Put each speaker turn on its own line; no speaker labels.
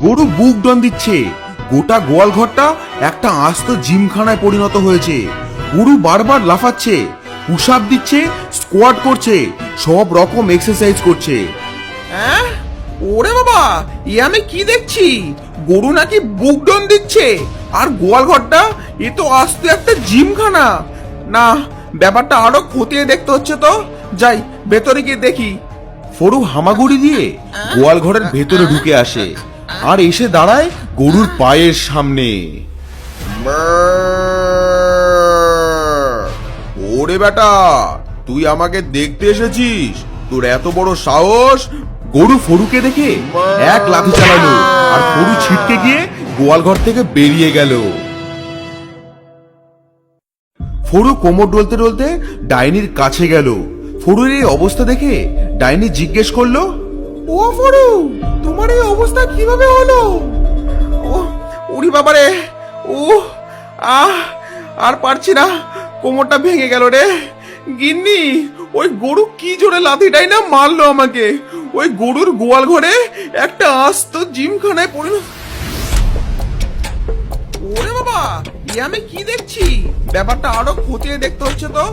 গরু বুক ডন দিচ্ছে। গোটা গোয়াল ঘরটা একটা আস্ত জিমখানায় পরিণত হয়েছে। গরু বারবার লাফাচ্ছে, পুশ আপ দিচ্ছে, স্কোয়াট করছে, সব রকম এক্সারসাইজ করছে।
হ্যাঁ, ওরে বাবা, এ আমি কি দেখছি? গরু নাকি বুক ডন দিচ্ছে, আর গোয়াল ঘরটা এ তো আস্তে একটা জিমখানা। না, ব্যাপারটা আরো খতিয়ে দেখতে হচ্ছে তো। যাই, ভেতরে গিয়ে দেখি।
ফরু হামাগুড়ি দিয়ে গোয়াল ঘরের ভেতরে ঢুকে আসে আর এসে দাঁড়ায় গরুর পায়ের সামনে। ওরে বেটা, তুই আমাকে দেখতে এসেছিস? তোর এত বড় সাহস! গরু ফরুকে দেখে এক লাথি চালালো আর ফরু ছিটকে গিয়ে গোয়াল ঘর থেকে বেরিয়ে গেল। ফরু কোমর ডলতে ডলতে ডাইনির কাছে গেল। ফরুর এই অবস্থা দেখে ডাইনি জিজ্ঞেস করলো,
ও ফরু, তোমার এই অবস্থা কিভাবে হলো? ও উড়ি বাবারে, ও আর পারছি না, কোমরটা ভেঙে গেল রে। গিন্নি, ওই গরু কি জোরে লাথিটাই না মারলো আমাকে। ওই গরুর গোয়াল ঘরে একটা আস্ত জিমখানায় পরিণত। ওরে বাবা, এ আমি কি দেখছি? ব্যাপারটা আরো খতিয়ে দেখতে হচ্ছে তো।